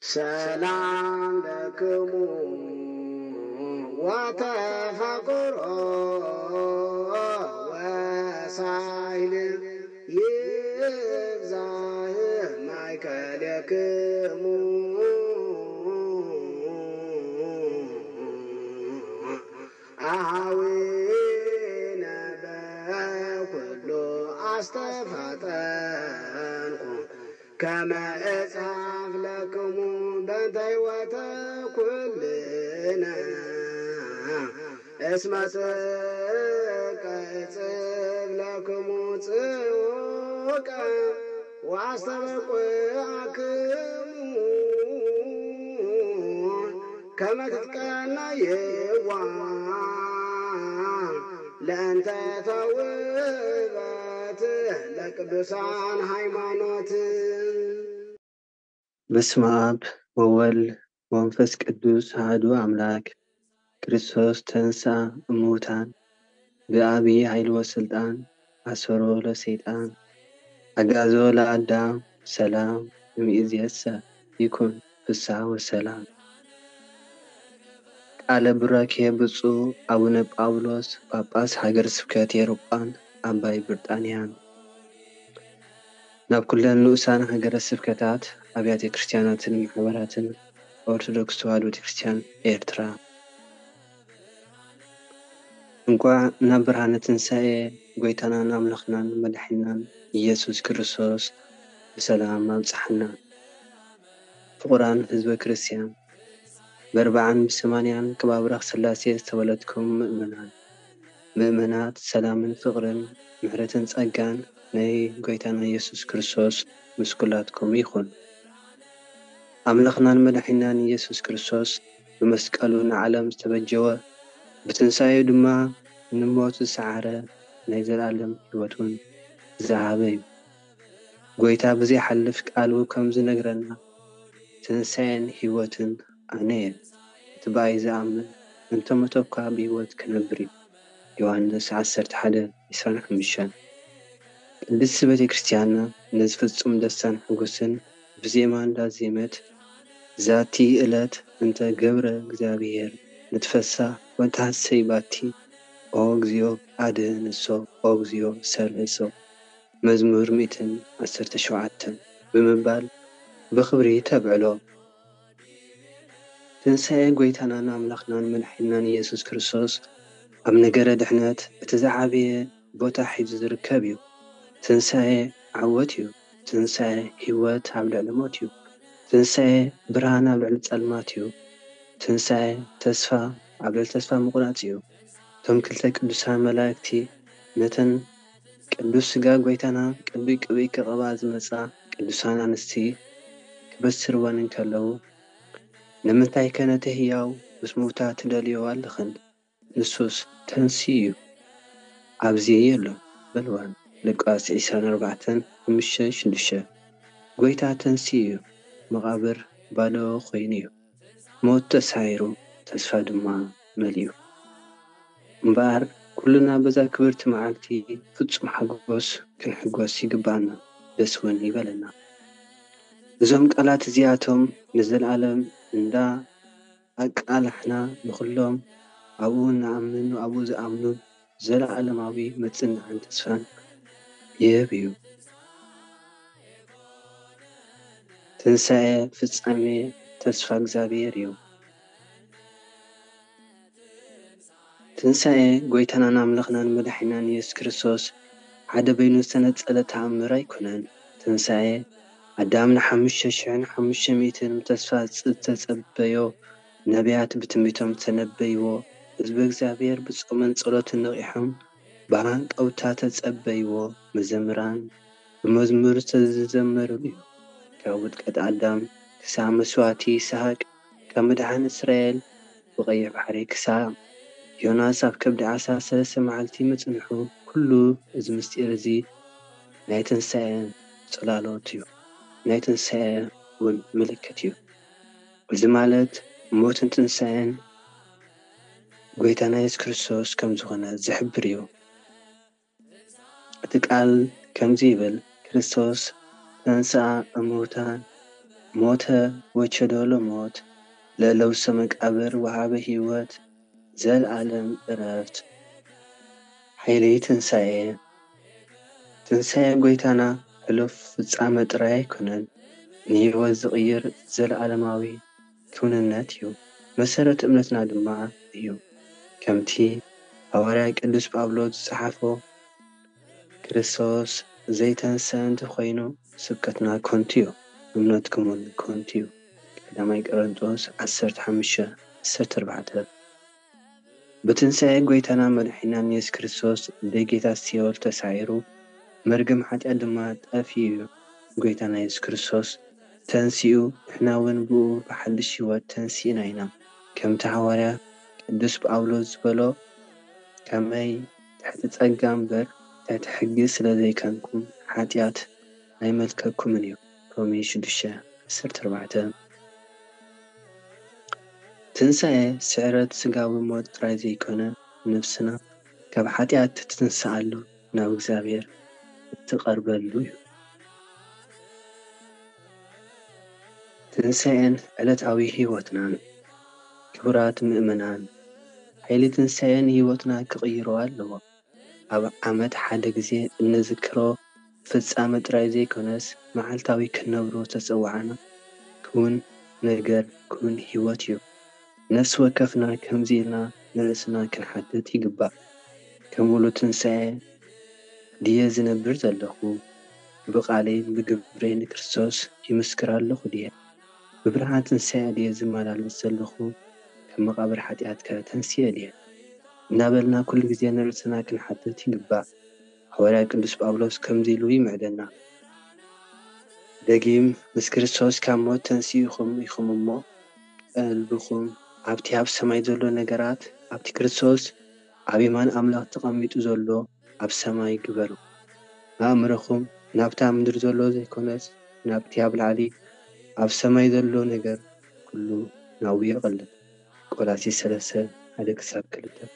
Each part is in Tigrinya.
ሰላም ለክሙ ወተፈቅሮ ወሳይል ይብዛህ ማእከለክሙ አኀዊነ በኩሉ አስተፋጠንኩ ከመ እጽሐፍ ለክሙ በእንተ ሕይወተ ኩልነ እስመ ጽድቀ እጽፍ ለክሙ ጽውቀ ወአስተበቁዐክሙ ከመ ትትቀነይዋ ለእንተ ተውበት ለቅዱሳን ሃይማኖት። በስመ አብ ወወልድ ወመንፈስ ቅዱስ አሐዱ አምላክ። ክርስቶስ ተንሥአ እሙታን በዐቢይ ኃይል ወሥልጣን አሰሮ ለሰይጣን አግዓዞ ለአዳም ሰላም እምይእዜሰ ይኩን ፍስሐ ወሰላም። ቃለ ቡራኬ ብፁዕ አቡነ ጳውሎስ ጳጳስ ሀገረ ስብከት የሩጳን አባይ ብርጣንያን ናብ ኩለን ንኡሳን ሀገረ ስብከታት አብያተ ክርስቲያናትን ማሕበራትን ኦርቶዶክስ ተዋሕዶ ቤተክርስቲያን ኤርትራ እንኳዕ ናብ ብርሃነ ትንሣኤ ጐይታናን አምላኽናን መድሒናን ኢየሱስ ክርስቶስ ብሰላም አብጽሐና። ፍቁራን ህዝበ ክርስቲያን በ40 ብ80 ከባብራኽ ሥላሴ ዝተወለድኩም ምእመናት ሰላምን ፍቅርን ምሕረትን ጸጋን ናይ ጐይታና ኢየሱስ ክርስቶስ ምስ ኩላትኩም ይኹን። አምላኽናን መድሒናን ኢየሱስ ክርስቶስ ብመስቀሉ ንዓለም ዝተበጀወ ብትንሣኤ ድማ ንሞት ዝሰዓረ ናይ ዘለዓለም ሕይወቱን ዝሃበ እዩ። ጐይታ ብዘይሓልፍ ቃሉ ከም ዝነግረና ትንሣኤን ሕይወትን አነ እየ፣ እቲ በኣይ ዝኣምን እንተሞተ እኳ ብሕይወት ክነብር እዩ። ዮሐንስ 11:25 ቅድስቲ ቤተ ክርስቲያንና ነዚ ፍጹም ደስታን ሕጉስን ብዜማ እንዳዜመት ዛቲ ዕለት እንተ ገብረ እግዚአብሔር ንትፈሳህ ወንታሰይ ባቲ ኦ እግዚኦ አድህንሶ ኦ እግዚኦ ሰርህሶ መዝሙር 117 ብምባል ብኽብሪ ተብዕሎ። ትንሣኤ ጐይታናን አምላኽናን መድሒናን ኢየሱስ ክርስቶስ ኣብ ነገረ ድሕነት እቲ ዝዓበየ ቦታ ሒዙ ዝርከብ እዩ። ትንሣኤ ዓወት እዩ። ትንሣኤ ሕይወት ኣብ ልዕሊ ሞት እዩ። ትንሣኤ ብርሃን ኣብ ልዕሊ ጸልማት እዩ። ትንሣኤ ተስፋ ኣብ ልዕሊ ተስፋ ምቑራጽ እዩ። እቶም ክልተ ቅዱሳን መላእክቲ ነተን ቅዱስ ሥጋ ጐይታና ቅቡይ ቅቡይ ክቐብኣ ዝመጻ ቅዱሳን ኣንስቲ ክበስርወን እንከለዉ ንምንታይ ከ ነቲ ሕያው ምስ ምውታድ ትደልዮ ኣለኽን? ንሱስ ተንሲ እዩ ኣብዚ የሎ በልዋን ሉቃስ 24:5-6 ጐይታ ተንሲ እዩ። መቓብር ባዶ ኾይኑ እዩ። ሞት ተሳይሩ ተስፋ ድማ መሊኡ። እምበኣር ኩሉና በዛ ክብርቲ መዓልቲ ፍጹም ሓጎስ ክንሕጐስ ይግባአና፣ ደስ እውን ይበለና። እዞም ቃላት እዚኣቶም ንዘለዓለም እንዳ ኣቃላሕና ንኹሎም ኣብኡ ንኣምን ኣብኡ ዝኣምኑ ዘለዓለማዊ መጽናዕን ተስፋን ይህብ እዩ። ትንሣኤ ፍጻሜ ተስፋ እግዚአብሔር እዩ። ትንሣኤ ጐይታናን አምላኽናን መድሒናን ኢየሱስ ክርስቶስ ሓደ በይኑ ዝተነጸለ ተኣምር ኣይኮነን። ትንሣኤ ኣዳም ን5500 ብተስፋ ዝተጸበዮ ነቢያት ብትንቢቶም ተነበይዎ ህዝቢ እግዚአብሔር ብጾምን ጸሎትን ነቒሖም ብሃንቀውታ ተጸበይዎ መዘምራን ብመዝሙር ዝተዘመረሉ እዩ። ካብ ውድቀት ኣዳም ክሳብ መስዋእቲ ይስሐቅ፣ ካብ ምድሓን እስራኤል ብቐይሕ ባሕሪ ክሳብ ዮናስ ኣብ ከብዲ ዓሳ 3 መዓልቲ መጽንሑ ኩሉ እዚ ምስጢር እዚ ናይ ትንሣኤ ጽላሎት እዩ። ናይ ትንሣኤ እውን ምልክት እዩ። እዚ ማለት ሞትን ትንሣኤን ጐይታና ኢየሱስ ክርስቶስ ከም ዝኾነ ዝሕብር እዩ። እቲ ቃል ከምዚ ይብል ክርስቶስ ተንሥአ እሙታን ሞተ ወቸደሎ ሞት ለለውሰ መቃብር ወሃበ ህይወት ዘለዓለም ዕረፍት ሓይሊ ትንሣኤ ትንሣኤ ጎይታና ሕሉፍ ፍጻመ ጥራይ ኣይኮነን ንህይወት ዝቕይር ዘለዓለማዊ ክውንነት እዩ። መሰረት እምነትና ድማ እዩ። ከምቲ ሐዋርያ ቅዱስ ጳውሎስ ዝጸሓፎ ክርስቶስ ዘይተንሥአ እንተኾይኑ ስብከትና ከንቱ እዩ፣ እምነትኩምን ከንቱ እዩ። ቀዳማይ ቆሮንጦስ 15:14 ብትንሣኤ ጎይታና መድሒናን ኢየሱስ ክርስቶስ ብጌታ ሲኦል ተሳዒሩ መርገም ኃጢአት ድማ ጠፊኡ እዩ። ጎይታና ኢየሱስ ክርስቶስ ተንሥኡ ንሕና እውን ብኡ ብሓድሽ ሕይወት ተንሥእና ኢና። ከምቲ ሐዋርያ ቅዱስ ጳውሎስ ዝበሎ ከመይ ትሕቲ ጸጋ እምበር ትሕቲ ሕጊ ስለ ዘይኮንኩም ኃጢአት ኣይመልከኩምን እዩ። ሮሜ 6:14 ትንሣኤ ስዕረት ስጋዊ ሞት ጥራይ ዘይኮነ ነፍስና ካብ ኃጢአት ትትንሣኣሉ ናብ እግዚኣብሔር እትቐርበሉ እዩ። ትንሣኤን ዕለታዊ ሕይወትናን ክቡራት ምእመናን ሓይሊ ትንሣኤን ሕይወትና ክቕይሮ ኣለዎ። ኣብ ዓመት ሓደ ጊዜ እንዝክሮ ፍጻመ ጥራይ ዘይኮነስ መዓልታዊ ክነብሮ ተጸዋዓና ክውን ነገር ክውን ሕይወት እዩ። ነፍሲ ወከፍና ከምዚ ኢልና ንርእስና ክንሓትት ይግባእ። ከምኡሉ ትንሣኤ ድየ ዝነብር ዘለኹ ብቓልይ ብግብረይ ንክርስቶስ ይምስክር ኣለኹ ድየ ብብርሃን ትንሣኤ ድየ ዝመላለስ ዘለኹ ካብ መቓብር ኃጢአትከ ተንሥአ ድየ እናበልና ኩሉ ጊዜ ንርእስና ክንሓትት ይግባእ። ሐዋርያ ቅዱስ ጳውሎስ ከምዚ ኢሉ ይምዕደና ደጊም ምስ ክርስቶስ ካብ ሞት ተንሥኢኹም ኢኹም እሞ ቀልብኹም ኣብቲ ኣብ ሰማይ ዘሎ ነገራት ኣብቲ ክርስቶስ ኣብ የማን ኣምላኽ ተቐሚጡ ዘሎ ኣብ ሰማይ ግበሩ። ኣእምሮኹም ናብታ ምድሪ ዘሎ ዘይኮነስ ናብቲ ኣብ ላዕሊ ኣብ ሰማይ ዘሎ ነገር ኩሉ ናብኡ የቕልብ። ቆላስይስ 3:1-2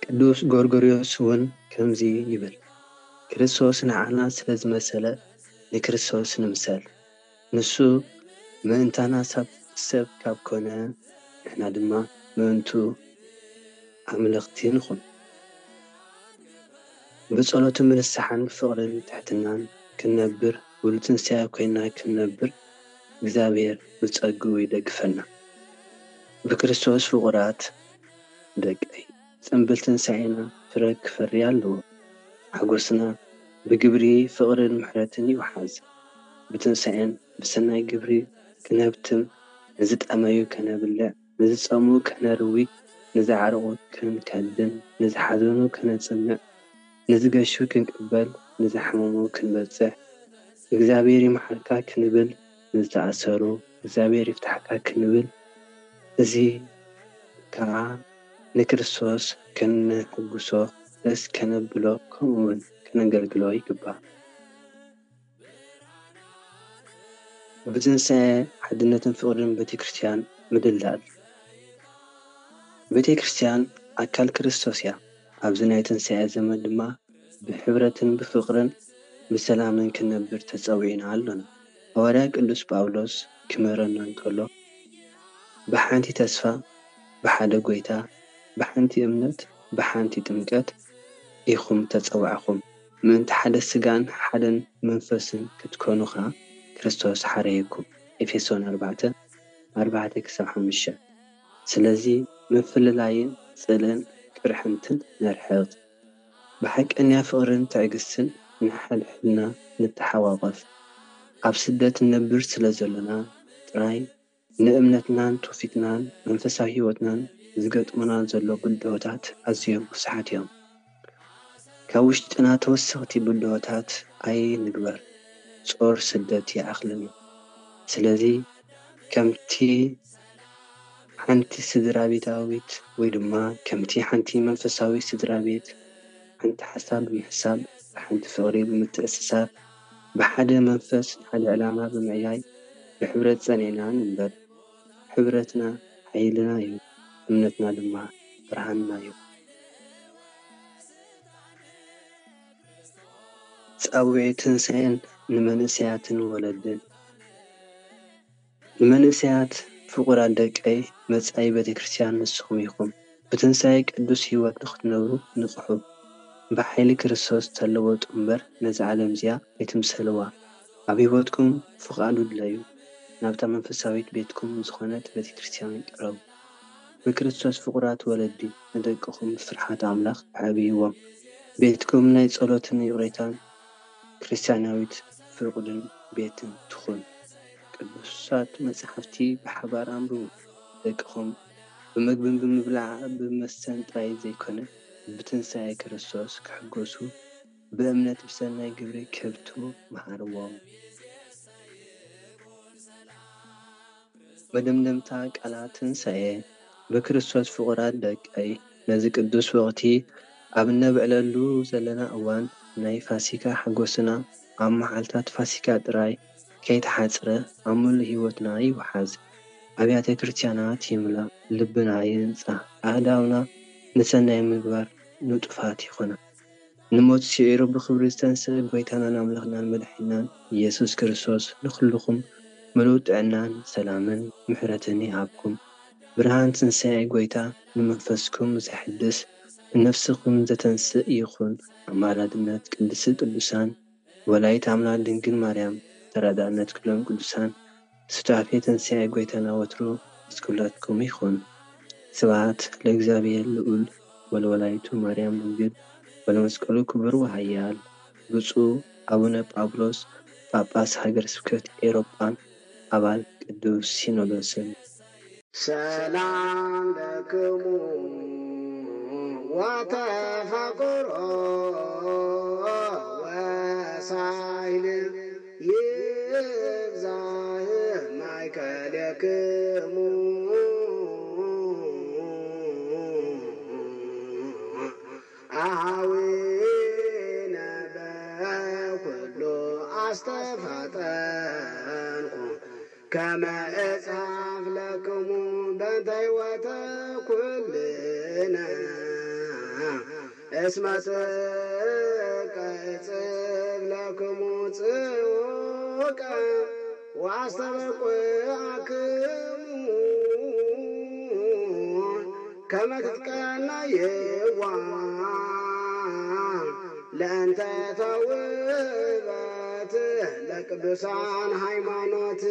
ቅዱስ ጎርጎርዮስ እውን ከምዚ ይብል ክርስቶስ ንዓና ስለ ዝመሰለ ንክርስቶስ ንምሰል ንሱ ምእንታና ሰብ ካብ ኮነ ንሕና ድማ ምእንቱ ኣምለኽቲ ንኹን። ብጸሎትን ብንስሓን ብፍቕርን ትሕትናን ክንነብር ውሉድ ትንሣኤ ኮይንና ክንነብር እግዚኣብሔር ብጸግኡ ይደግፈና። ብክርስቶስ ፍቑራት ደቀይ ጽምብል ትንሣኤና ፍረ ክፈሪ ኣለዎ። ሓጐስና ብግብሪ ፍቕርን ምሕረትን ይወሓዝ። ብትንሣኤን ብሰናይ ግብሪ ክነብትም ንዝጠመዩ ከነብልዕ ንዝጸምኡ ከነርዊ ንዝዓረቑ ክንከድን ንዝሓዘኑ ከነጽንዕ ንዝገሹ ክንቅበል ንዝሓመሙ ክንበጽሕ እግዚአብሔር ይመሓርካ ክንብል ንዝተኣሰሩ እግዚአብሔር ይፍታሕካ ክንብል እዚ ከዓ ንክርስቶስ ከነሕጉሶ ደስ ከነብሎ ከምኡውን ከነገልግሎ ይግባእ። ብትንሣኤ ሓድነትን ፍቕርን ቤተ ክርስቲያን ምድላል ቤተ ክርስቲያን ኣካል ክርስቶስ እያ። ኣብዚ ናይ ትንሣኤ ዘመን ድማ ብሕብረትን ብፍቕርን ብሰላምን ክንነብር ተጸዊዕና ኣሎና። ሐዋርያ ቅዱስ ጳውሎስ ክመረና እንከሎ ብሓንቲ ተስፋ ብሓደ ጐይታ ብሓንቲ እምነት ብሓንቲ ጥምቀት ኢኹም ተጸዋዕኹም ምእንቲ ሓደ ሥጋን ሓደን መንፈስን ክትኮኑ ኸዓ ክርስቶስ ሓረየኩም ኤፌሶን 4:4-5 ስለዚ ምፍልላይን ጽልን ቅርሕንትን ነርሕቕ ብሓቀኛ ፍቕርን ትዕግስትን ንሓድሕድና ንተሓዋቐፍ ኣብ ስደት ነብር ስለ ዘለና ጥራይ ንእምነትናን ትውፊትናን መንፈሳዊ ሕይወትናን ዝገጥሙና ዘሎ ብድሆታት ኣዝዮም ብዙሓት እዮም። ካብ ውሽጥና ተወሰኽቲ ብድሆታት ኣይንግበር፣ ጾር ስደት ይኣኽልኒ። ስለዚ ከምቲ ሓንቲ ስድራ ቤታዊት ወይ ድማ ከምቲ ሓንቲ መንፈሳዊ ስድራ ቤት ሓንቲ ሓሳብ ብምሕሳብ ብሓንቲ ፍቕሪ ብምትእስሳር ብሓደ መንፈስ ሓደ ዕላማ ብምዕያይ ብሕብረት ጸኒዕና ንበር። ሕብረትና ሓይልና እዩ፣ እምነትና ድማ ብርሃንና እዩ። ጻውዒ ትንሣኤን ንመንእሰያትን ወለድን ንመንእሰያት ፍቁራን ደቀይ መጻኢ ቤተክርስትያን ንስኹም ኢኹም ብትንሳኤ ቅዱስ ህይወት ንኽትነብሩ ንጽሑ ብሓይሊ ክርስቶስ ተለወጡ እምበር ነዚ ዓለም እዚኣ ኣይትምሰልዋ ኣብ ህይወትኩም ፍቓዱ ድለዩ ናብታ መንፈሳዊት ቤትኩም ዝኾነት ቤተክርስትያን ቅረቡ ብክርስቶስ ፍቁራት ወለዲ ንደቅኹም ፍርሓት ኣምላኽ ዓብይዎም ቤትኩም ናይ ጸሎትን ይቕሬታን ክርስቲያናዊት ፍቅድን ቤትን ትኹን ቅዱሳት መጽሓፍቲ ብሓባር አንብቡ ደቅኹም ብምግብን ብምብላዕ ብመስተን ጥራይ ዘይኮነ ብትንሳኤ ክርስቶስ ክሕጎሱ በእምነት ብሰናይ ግብሪ ከብቱ መሃርዎም መደምደምታ ቃላት ትንሳኤ በክርስቶስ ፍቁራት ደቀይ ነዚ ቅዱስ ወቕቲ ኣብ ነብዕለሉ ዘለና እዋን ናይ ፋሲካ ሓጎስና ኣብ መዓልታት ፋሲካ ጥራይ ከይተሓጽረ ኣብ ሙሉእ ህይወትና ይወሓዝ ኣብያተ ክርስቲያናት ይምላ ልብና ይንጻ ኣእዳውና ንሰናይ ምግባር ንጡፋት ይኾና ንሞት ሲዒሩ ብክብሪ ዝተንስአ ጎይታናን ኣምላኽናን መድሓኒትናን ኢየሱስ ክርስቶስ ንኹልኹም ምሉእ ጥዕናን ሰላምን ምሕረትን ይሃብኩም ብርሃን ትንሣኤ ጎይታ ንመንፈስኩም ዘሕድስ ነፍስኩም ዘተንስእ ይኹን ኣማላድነት ቅድስቲ ቅዱሳን ወላዲተ ኣምላክ ድንግል ማርያም ተራዳእነት ኩሎም ቅዱሳን ስታፌ ትንሣኤ ጎይታና ወትሩ እስኩላትኩም ይኹን ስብሐት ለእግዚአብሔር ልዑል ወለወላዲቱ ማርያም ድንግል ወለመስቀሉ ክቡር ወኃያል ብፁዕ አቡነ ጳውሎስ ጳጳስ ሀገረ ስብከት ኤሮጳን አባል ቅዱስ ሲኖዶስን ሰላም ለክሙ ወተፋቅሮ ወሳይል ይብዛህ ማእከለክሙ አኀዊነ በኩሉ አስተፋጠንኩ ከመ እጽሐፍ ለክሙ በእንተ ሕይወተ ኩልነ እስመ ጽድቀ እጽፍ ለክሙ ጽውቀ ወአስተበቁዐክሙ ከመ ትትቀነይዋ ለእንተ ተውበት ለቅዱሳን ሃይማኖት